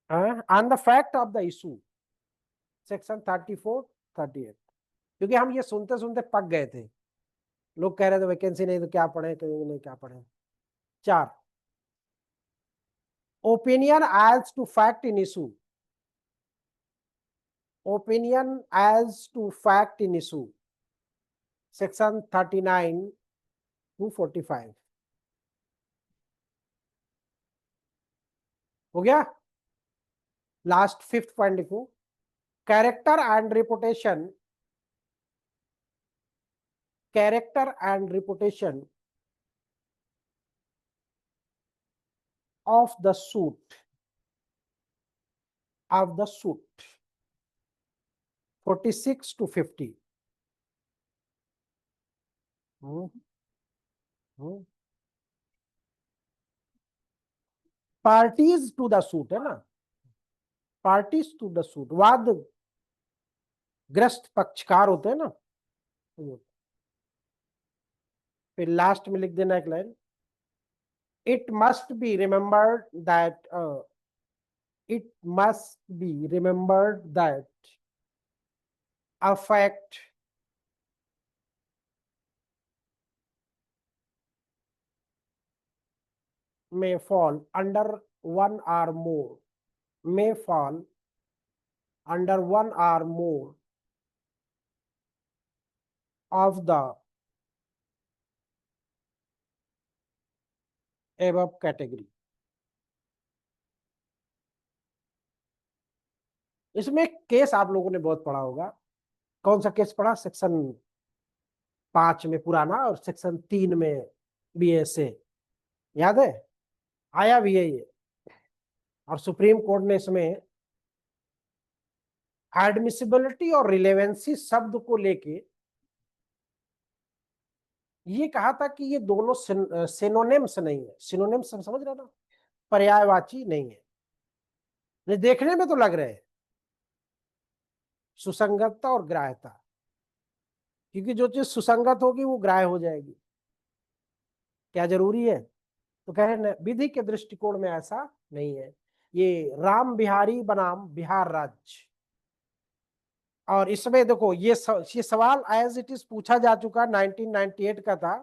[SPEAKER 1] on the fact of the issue section 34 38। क्योंकि हम ये सुनते सुनते पक गए थे, लोग कह रहे थे वैकेंसी नहीं तो क्या पढ़े, कहीं नहीं क्या पढ़े। 4, opinion as to fact in issue, opinion as to fact in issue section 39 to 45 हो गया। लास्ट फिफ्थ पॉइंट लिखो, character and reputation, character and reputation of the suit, of the suit 46 to 50। Parties to the suit है ना, parties to the suit वाद ग्रस्त पक्षकार होते हैं ना। फिर लास्ट में लिख देना एक line, it must be remembered that, it must be remembered that a fact may fall under one or more, may fall under one or more of the above category। इसमें केस आप लोगों ने बहुत पढ़ा होगा, कौन सा केस पढ़ा, सेक्शन 5 में पुराना और सेक्शन 3 में भी ऐसे, याद है, आया भी है ये। और सुप्रीम कोर्ट ने इसमें एडमिसिबिलिटी और रिलेवेंसी शब्द को लेके ये कहा था कि ये दोनों सिनोनिम्स नहीं है, सिनोनिम्स समझ रहे ना, पर्यायवाची नहीं है, देखने में तो लग रहे हैं सुसंगतता और ग्राह्यता, क्योंकि जो चीज सुसंगत होगी वो ग्राह्य हो जाएगी, क्या जरूरी है, तो कह रहे विधि के दृष्टिकोण में ऐसा नहीं है। ये राम बिहारी बनाम बिहार राज्य। और इसमें देखो ये सवाल एज इट इज पूछा जा चुका 1998 का था।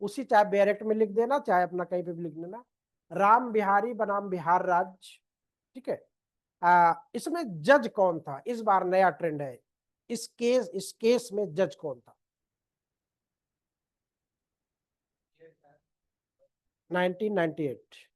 [SPEAKER 1] उसी चाहे बैरेक्ट में लिख देना, चाहे अपना कहीं पे भी लिख देना, राम बिहारी बनाम बिहार राज्य। ठीक है। इसमें जज कौन था, इस बार नया ट्रेंड है। इस केस में जज कौन था? 1998।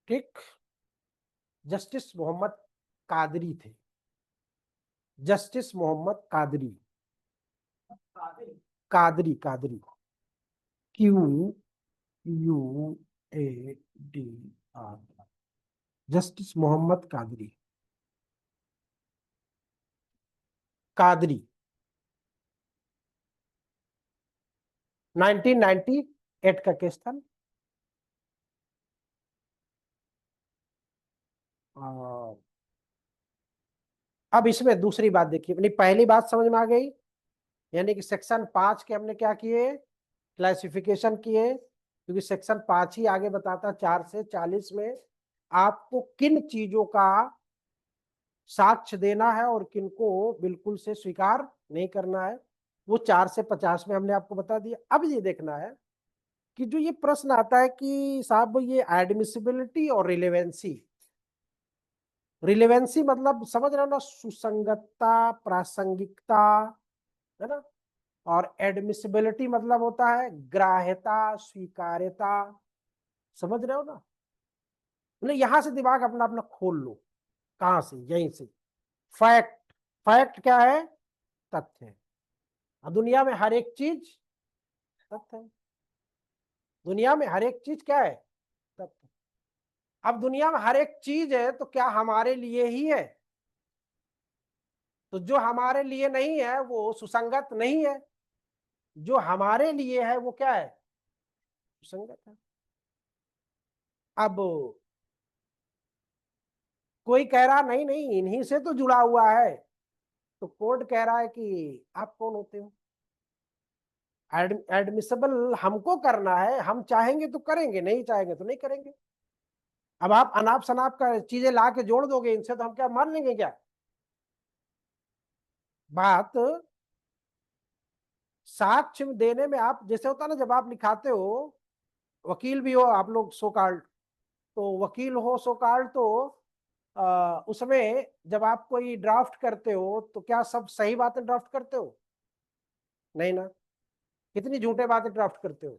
[SPEAKER 1] ठीक। जस्टिस मोहम्मद कादरी थे। Justice Mohammad Qadri. Qadri Qadri. QUADR। Justice Mohammad Qadri. Qadri. 1998 का केस था। आ, अब इसमें दूसरी बात देखिए, अपनी पहली बात समझ में आ गई, यानी कि सेक्शन 5 के हमने क्या किए, क्लासिफिकेशन किए, क्योंकि सेक्शन 5 ही आगे बताता 4 से 40 में आपको किन चीजों का साक्ष्य देना है और किन को बिल्कुल से स्वीकार नहीं करना है। वो 4 से 50 में हमने आपको बता दिया। अब ये देखना है कि जो ये प्रश्न आता है कि साहब ये एडमिसिबिलिटी और रिलेवेंसी, रिलेवेंसी मतलब समझ रहे हो ना, सुसंगतता, प्रासंगिकता, है ना। और एडमिसिबिलिटी मतलब होता है ग्राह्यता, स्वीकार्यता। समझ रहे हो ना। मतलब यहां से दिमाग अपना अपना खोल लो। कहां से? यहीं से। फैक्ट। फैक्ट क्या है? तथ्य है। और दुनिया में हर एक चीज तथ्य है। दुनिया में हर एक चीज क्या है? तथ्य। अब दुनिया में हर एक चीज है तो क्या हमारे लिए ही है? तो जो हमारे लिए नहीं है वो सुसंगत नहीं है। जो हमारे लिए है वो क्या है? सुसंगत है। अब कोई कह रहा नहीं नहीं इन्हीं से तो जुड़ा हुआ है, तो कोर्ट कह रहा है कि आप कौन होते हो? एडमिसिबल हमको करना है, हम चाहेंगे तो करेंगे, नहीं चाहेंगे तो नहीं करेंगे। अब आप अनाप शनाप का चीजें ला के जोड़ दोगे इनसे, तो हम क्या मान लेंगे क्या? बात साक्ष्य देने में, आप जैसे होता ना, जब आप लिखाते हो, वकील भी हो आप लोग सो कॉल्ड, तो वकील हो सो कॉल्ड, तो उसमें जब आप कोई ड्राफ्ट करते हो तो क्या सब सही बातें ड्राफ्ट करते हो? नहीं ना। कितनी झूठे बातें ड्राफ्ट करते हो?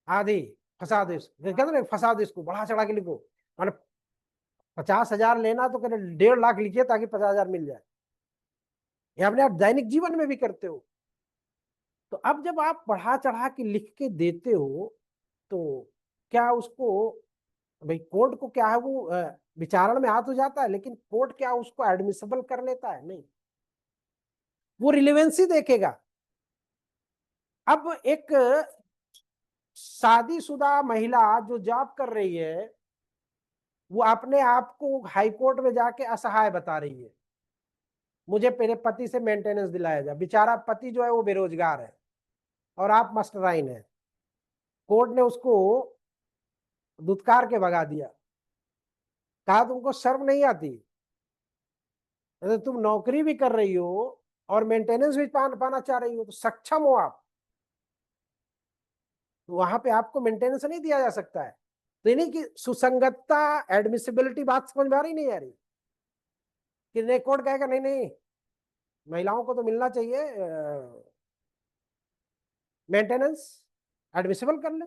[SPEAKER 1] आधी। फंसा दो इसको, कहते हैं ना, फंसा दो इसको, बढ़ा चढ़ा के लिखो। माने 50,000 लेना तो कहते 1.5 लाख लिखिए ताकि 50,000 मिल जाए। ये अपने आप दैनिक जीवन में भी करते हो। तो अब जब आप बढ़ा चढ़ा के लिख के देते हो, तो क्या उसको, भाई कोर्ट को क्या है वो विचारण में आ तो जाता है, लेकिन कोर्ट क्या उसको एडमिसिबल कर लेता है? नहीं, वो रिलेवेंसी देखेगा। अब एक शादीशुदा महिला जो जॉब कर रही है, वो अपने आप को हाई कोर्ट में जाके असहाय बता रही है, मुझे मेरे पति से मेंटेनेंस दिलाया जाए। बेचारा पति जो है वो बेरोजगार है और आप मास्टराइन है। कोर्ट ने उसको दुत्कार के भगा दिया, कहा तुमको शर्म नहीं आती? अगर तुम नौकरी भी कर रही हो और मेंटेनेंस भी पाना चाह रही हो, तो सक्षम हो आप, तो वहां पे आपको मेंटेनेंस नहीं दिया जा सकता है। तो यानी कि सुसंगतता, एडमिसिबिलिटी, बात समझ में आ रही नहीं आ रही? कि नहीं, कोर्ट कहेगा नहीं नहीं, महिलाओं को तो मिलना चाहिए मेंटेनेंस, एडमिसिबल कर ले।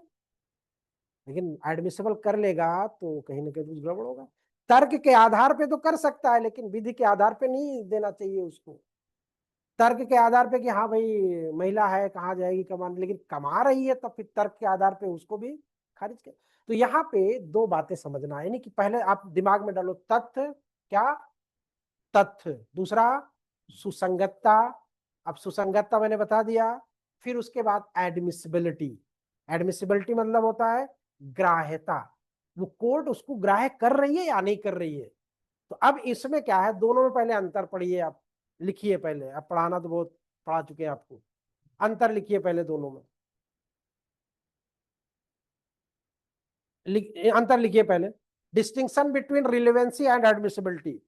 [SPEAKER 1] लेकिन एडमिसिबल कर लेगा तो कहीं ना कहीं कुछ गड़बड़ होगा। तर्क के आधार पे तो कर सकता है, लेकिन विधि के आधार पे नहीं देना चाहिए उसको। तर्क के आधार पे कि हाँ भाई महिला है, कहाँ जाएगी कमाने, लेकिन कमा रही है, तो फिर तर्क के आधार पे उसको भी खारिज कर। तो यहाँ पे दो बातें समझना है, यानी कि पहले आप दिमाग में डालो तथ्य क्या, तथ्य। दूसरा सुसंगतता। अब सुसंगतता मैंने बता दिया। फिर उसके बाद एडमिसिबिलिटी। एडमिसिबिलिटी मतलब होता है ग्राह्यता, वो कोर्ट उसको ग्राह्य कर रही है या नहीं कर रही है। तो अब इसमें क्या है, दोनों में पहले अंतर पढ़िए आप, लिखिए पहले, अब पढ़ाना तो बहुत पढ़ा चुके हैं आपको, अंतर लिखिए पहले दोनों में, अंतर लिखिए पहले, distinction between relevancy and admissibility.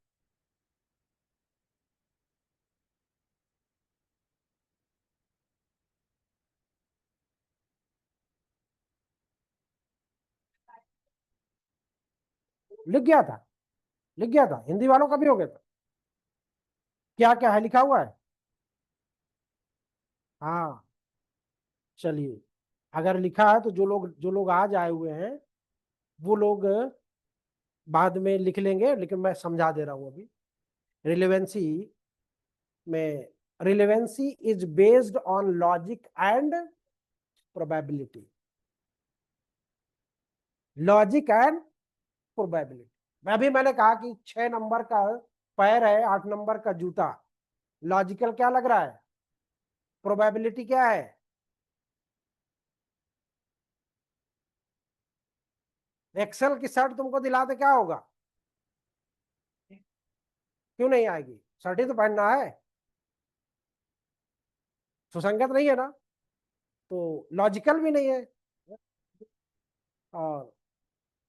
[SPEAKER 1] लिख गया था, लिख गया था, हिंदी वालों का भी हो गया था। क्या क्या है लिखा हुआ है? हाँ, चलिए, अगर लिखा है तो जो लोग आज आए हुए हैं वो लोग बाद में लिख लेंगे, लेकिन मैं समझा दे रहा हूं अभी। रिलेवेंसी में, relevancy is based on logic and probability, logic and probability. अभी मैंने कहा कि 6 नंबर का पैर है, 8 नंबर का जूता, लॉजिकल क्या लग रहा है, प्रोबेबिलिटी क्या है? एक्सेल की शर्ट तुमको दिला दे क्या होगा? क्यों नहीं आएगी? शर्ट ही तो पहनना है, सुसंगत नहीं है ना, तो लॉजिकल भी नहीं है, और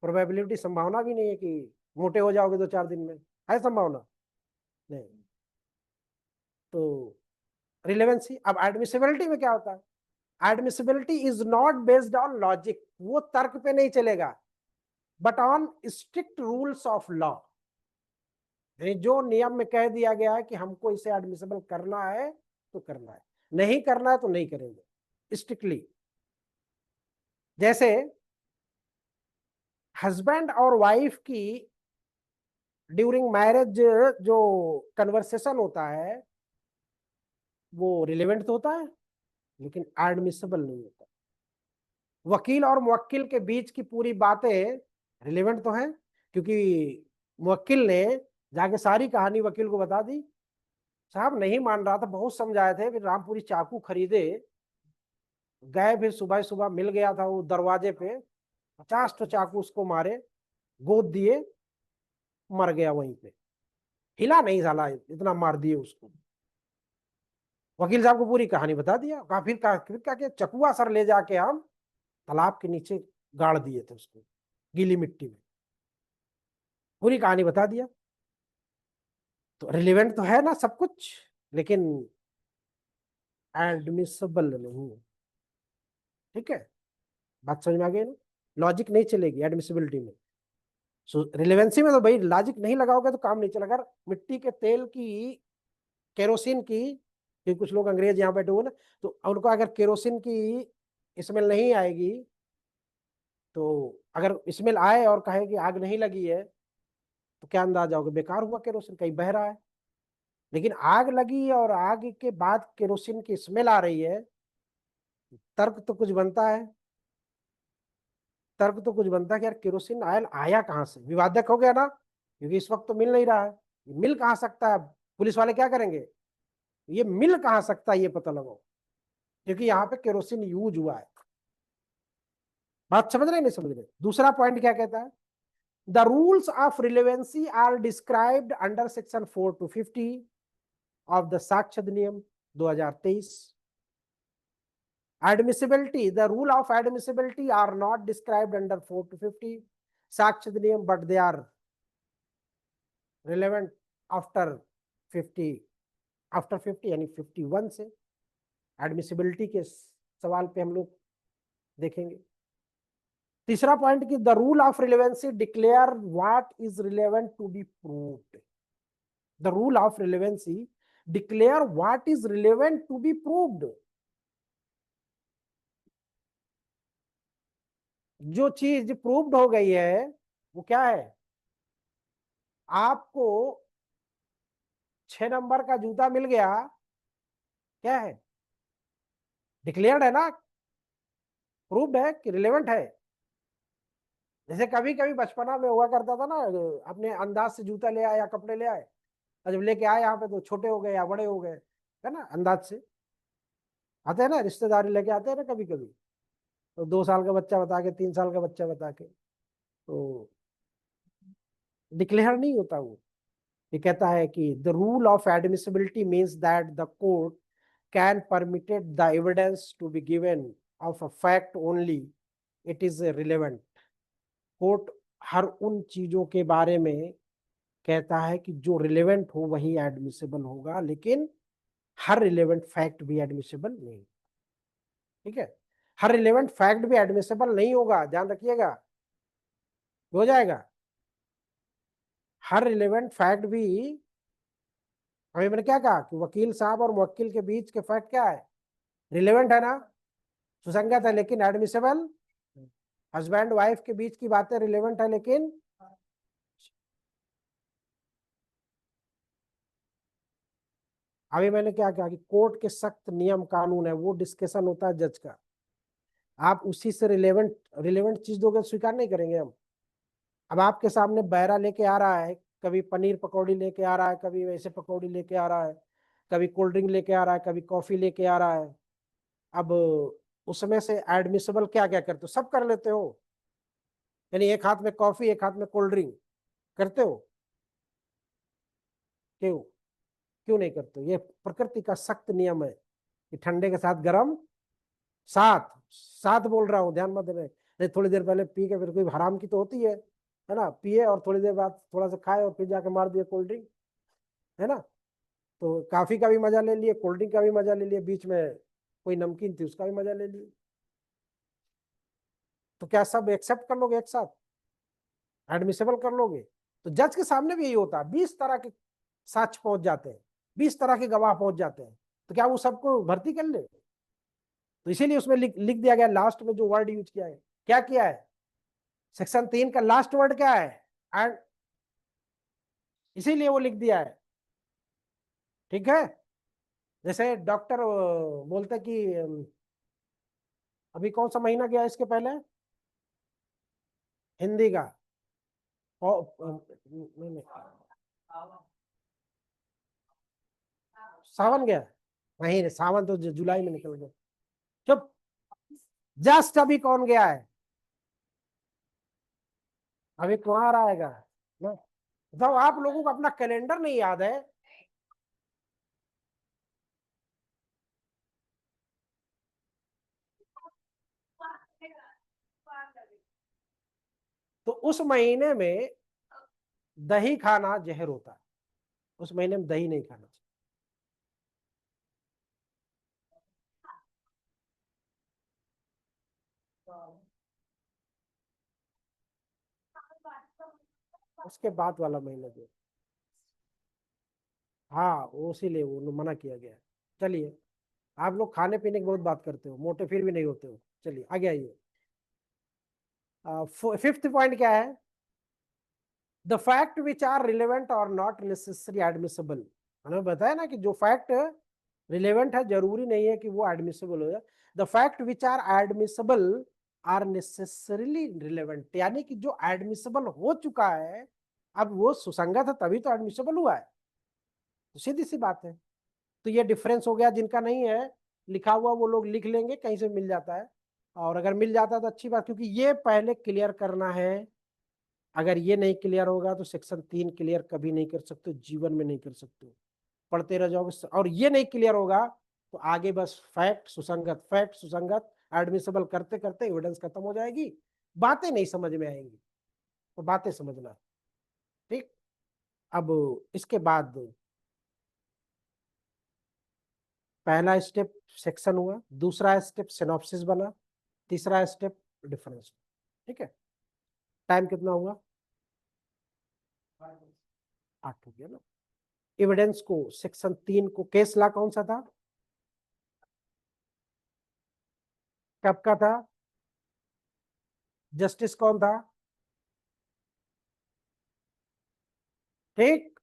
[SPEAKER 1] प्रोबेबिलिटी, संभावना भी नहीं है कि मोटे हो जाओगे 2-4 दिन में, है संभावना? नहीं। तो रिलेवेंसी, अब एडमिसिबिलिटी में क्या होता है, admissibility is not based on logic, वो तर्क पे नहीं चलेगा, but on strict rules of law. जो नियम में कह दिया गया है कि हमको इसे एडमिसिबल करना है तो करना है, नहीं करना है तो नहीं करेंगे, स्ट्रिक्टली। जैसे हस्बैंड और वाइफ की ड्यूरिंग मैरिज जो कन्वर्सेशन होता है वो रिलेवेंट तो होता है, लेकिन एडमिसिबल नहीं होता। वकील और मुवक्किल के बीच की पूरी बातें रिलेवेंट तो है, क्योंकि मुवक्किल ने जाके सारी कहानी वकील को बता दी, साहब नहीं मान रहा था, बहुत समझाए थे, फिर रामपुरी चाकू खरीदे, गए, फिर सुबह सुबह मिल गया था वो दरवाजे पे, 50 तो चाकू उसको मारे, गोद दिए, मर गया वहीं पे, हिला नहीं, साला इतना मार दिए उसको। वकील साहब को पूरी कहानी बता दिया, कहा फिर क्या कि चकुआ सर ले जाके हम तालाब के नीचे गाड़ दिए थे उसको, गीली मिट्टी में, पूरी कहानी बता दिया। तो रिलेवेंट तो है ना सब कुछ, लेकिन एडमिसिबल नहीं है। ठीक है, बात समझ में आ गई ना? लॉजिक नहीं चलेगी एडमिसिबिलिटी में। सो रिलेवेंसी में तो भाई लॉजिक नहीं लगाओगे तो काम नहीं चलेगा। अगर मिट्टी के तेल की, केरोसिन की, कि कुछ लोग अंग्रेज यहाँ बैठे हुए ना, तो उनको अगर केरोसिन की स्मेल नहीं आएगी, तो अगर स्मेल आए और कहे कि आग नहीं लगी है, तो क्या अंदाज आओगे, बेकार हुआ, केरोसिन कहीं बह रहा है। लेकिन आग लगी और आग के बाद केरोसिन की स्मेल आ रही है, तर्क तो कुछ बनता है, तर्क तो कुछ बनता है कि यार केरोसिन आयल आया कहाँ से, विवादक हो गया ना, क्योंकि इस वक्त तो मिल नहीं रहा है, मिल कहाँ सकता है, पुलिस वाले क्या करेंगे, ये मिल कहाँ सकता है ये पता लगाओ, क्योंकि यहाँ पे केरोसिन यूज हुआ है। बात समझ रहे नहीं समझ रहे? दूसरा पॉइंट क्या कहता है, the rules of relevancy are described under section 4 to 50 of the साक्ष्य अधिनियम 2023। Admissibility, the rule of admissibility are not described under 4 to 50 साक्ष्य अधिनियम, but they are relevant after 50, after 50 यानी 51 से एडमिसिबिलिटी के सवाल पे हम लोग देखेंगे। तीसरा पॉइंट कि the rule of relevancy declare what is relevant to be proved, the rule of relevancy declare what is relevant to be proved. जो चीज प्रूव्ड हो गई है वो क्या है, आपको 6 नंबर का जूता मिल गया, क्या है, डिक्लेयर्ड है ना, प्रूव्ड है कि रिलेवेंट है। जैसे कभी कभी बचपना में हुआ करता था ना, अपने अंदाज से जूता ले आए या कपड़े ले आए, और जब लेके आए यहाँ पे तो छोटे हो गए या बड़े हो गए, है ना, अंदाज से। आते हैं ना, रिश्तेदारी लेके आते हैं ना कभी कभी, तो 2 साल का बच्चा बता के, 3 साल का बच्चा बता के, तो डिक्लेयर नहीं होता वो। ये कहता है कि the rule of admissibility means that the court can permitted the evidence to be given of a fact only it is relevant. Court हर उन चीजों के बारे में कहता है कि जो रिलेवेंट हो वही एडमिसिबल होगा, लेकिन हर रिलेवेंट फैक्ट भी एडमिसिबल नहीं। ठीक है, हर रिलेवेंट फैक्ट भी एडमिसिबल नहीं होगा, ध्यान रखिएगा, हो जाएगा। हर रिलेवेंट फैक्ट भी, अभी मैंने क्या कहा कि वकील साहब और मुवक्किल के बीच के फैक्ट क्या है, रिलेवेंट है ना, सुसंगत है, लेकिन एडमिसिबल। हस्बैंड वाइफ के बीच की बातें रिलेवेंट है, लेकिन अभी मैंने क्या कहा कि कोर्ट के सख्त नियम कानून है, वो डिस्कशन होता है जज का, आप उसी से रिलेवेंट रिलेवेंट चीज दोगे, स्वीकार नहीं करेंगे हम। अब आपके सामने बहरा लेके आ रहा है, कभी पनीर पकौड़ी लेके आ रहा है, कभी वैसे पकौड़ी लेके आ रहा है, कभी कोल्ड ड्रिंक लेके आ रहा है, कभी कॉफी लेके आ रहा है। अब उसमें से एडमिसिबल क्या क्या करते हो, सब कर लेते हो, यानी एक हाथ में कॉफी एक हाथ में कोल्ड ड्रिंक करते हो, क्यों, क्यों नहीं करते हो? ये प्रकृति का सख्त नियम है कि ठंडे के साथ गर्म, साथ साथ बोल रहा हूँ, ध्यान मत देना, नहीं थोड़ी देर पहले पी के फिर कोई हराम की तो होती है ना, पिए और थोड़ी देर बाद थोड़ा सा खाए और फिर जाके मार दिए कोल्ड ड्रिंक, है ना। तो कॉफी का भी मजा ले लिए, कोल्ड ड्रिंक का भी मजा ले लिए, बीच में कोई नमकीन थी उसका भी मजा ले लिए, तो क्या सब एक्सेप्ट कर लोगे एक साथ, एडमिसेबल कर लोगे? तो जज के सामने भी यही होता है, 20 तरह के साक्ष्य पहुंच जाते हैं, 20 तरह के गवाह पहुंच जाते हैं, तो क्या वो सबको भर्ती कर ले? तो इसीलिए उसमें लिख दिया गया, लास्ट में जो वर्ड यूज किया है, क्या किया है, सेक्शन 3 का लास्ट वर्ड क्या है, एंड, इसीलिए वो लिख दिया है। ठीक है, जैसे डॉक्टर बोलते कि अभी कौन सा महीना गया इसके पहले, हिंदी का, नहीं, सावन गया, नहीं सावन तो जुलाई में निकल गया, चुप, जस्ट अभी कौन गया है, अभी कुमार आएगा ना। तो आप लोगों को अपना कैलेंडर नहीं याद है, तो उस महीने में दही खाना जहर होता है, उस महीने में दही नहीं खाना चाहिए, उसके बाद वाला महीना जो, हाँ उसी लिए वो मना किया गया है। चलिए, आप लोग खाने पीने की बहुत बात करते हो, मोटे फिर भी नहीं होते हो, चलिए आगे आइए। फिफ्थ पॉइंट क्या है, the fact which are relevant और नॉट नेसेसरी एडमिसिबल। मैंने बताया ना कि जो फैक्ट रिलेवेंट है जरूरी नहीं है कि वो एडमिसिबल हो जाए। The fact which are admissible are necessarily relevant, यानी कि जो एडमिसिबल हो चुका है, अब वो सुसंगत है तभी तो एडमिसिबल हुआ है, तो सीधी सी बात है। तो ये डिफरेंस हो गया, जिनका नहीं है लिखा हुआ वो लोग लिख लेंगे, कहीं से मिल जाता है, और अगर मिल जाता है तो अच्छी बात, क्योंकि ये पहले क्लियर करना है। अगर ये नहीं क्लियर होगा तो सेक्शन 3 क्लियर कभी नहीं कर सकते, जीवन में नहीं कर सकते, पढ़ते रह जाओगे, और ये नहीं क्लियर होगा तो आगे बस फैक्ट सुसंगत एडमिसिबल करते करते एविडेंस खत्म हो जाएगी, बातें नहीं समझ में आएंगी, तो बातें समझना। ठीक, अब इसके बाद पहला स्टेप सेक्शन हुआ, दूसरा स्टेप सिनॉप्सिस बना, तीसरा स्टेप डिफरेंस। ठीक है, टाइम कितना हुआ, 8 हो गया ना। एविडेंस को सेक्शन 3 को, केस ला कौन सा था, कब का था, जस्टिस कौन था, ठीक,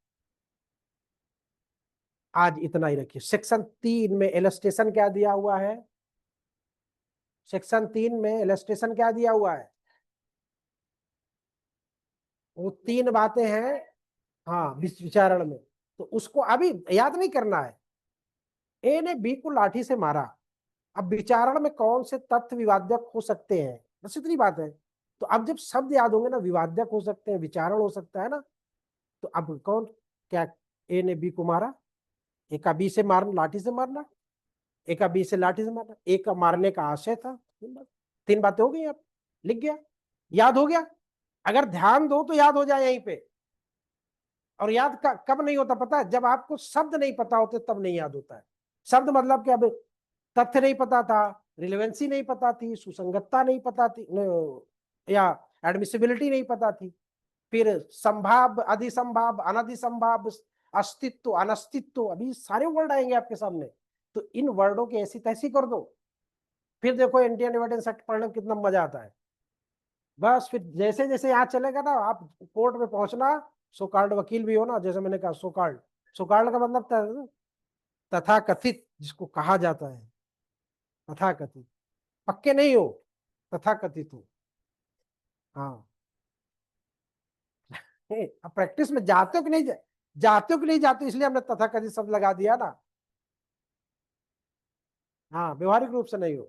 [SPEAKER 1] आज इतना ही रखिए। सेक्शन 3 में इलस्ट्रेशन क्या दिया हुआ है, सेक्शन 3 में इलस्ट्रेशन क्या दिया हुआ है, वो 3 बातें हैं, हाँ विचारण में, तो उसको अभी याद नहीं करना है। ए ने बी को लाठी से मारा, अब विचारण में कौन से तथ्य विवाद्यक हो सकते हैं, बस इतनी बात है। तो अब जब शब्द याद होंगे ना, विवाद्यक हो सकते हैं, विचारण हो सकता है ना, तो अब कौन, क्या ए ने बी को मारा, ए का बी से मारना, लाठी से मारना, ए का बी से लाठी से मारना, ए का मारने का आशय था, तीन बातें हो गई। अब लिख गया, याद हो गया। अगर ध्यान दो तो याद हो जाए यहीं पे। और याद कब नहीं होता पता है, जब आपको शब्द नहीं पता होते तब नहीं याद होता है। शब्द मतलब क्या, तथ्य नहीं पता था, रिलेवेंसी नहीं पता थी, सुसंगतता नहीं पता थी, या एडमिसिबिलिटी नहीं पता थी, फिर संभाव, अधिसंभाव, अनधिसंभाव, अस्तित्व, अनस्तित्व, अभी सारे वर्ड आएंगे आपके सामने। तो इन वर्डों की ऐसी तैसी कर दो, फिर देखो इंडियन एविडेंस एक्ट पढ़ने में कितना मजा आता है। बस फिर जैसे जैसे यहाँ चलेगा ना, आप कोर्ट में पहुंचना, सो कार्ड वकील भी हो ना, जैसे मैंने कहा सो कार्ड, सो कार्ड का मतलब तथा कथित, जिसको कहा जाता है तथा कथित, पक्के नहीं हो, तथा कथित हो। हाँ, अब प्रैक्टिस में जाते हो कि नहीं, जाते हो कि नहीं जाते हो, इसलिए हमने तथा कथित शब्द लगा दिया ना। हाँ, व्यवहारिक रूप से नहीं हो।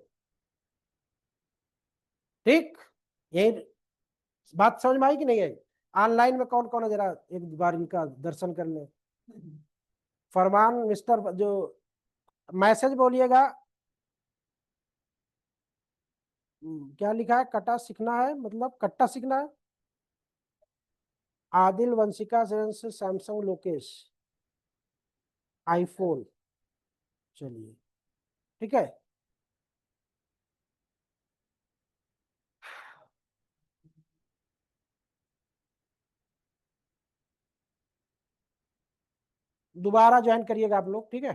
[SPEAKER 1] ठीक, यही बात समझ में आई कि नहीं आई। ऑनलाइन में कौन कौन है, जरा एक बार इनका दर्शन कर ले। फरमान मिस्टर जो मैसेज बोलिएगा। क्या लिखा है, कटा सीखना है, मतलब कट्टा सीखना है। आदिल वंशिका से सैमसंग लोकेश आईफोन, चलिए ठीक है। दोबारा ज्वाइन करिएगा आप लोग, ठीक है।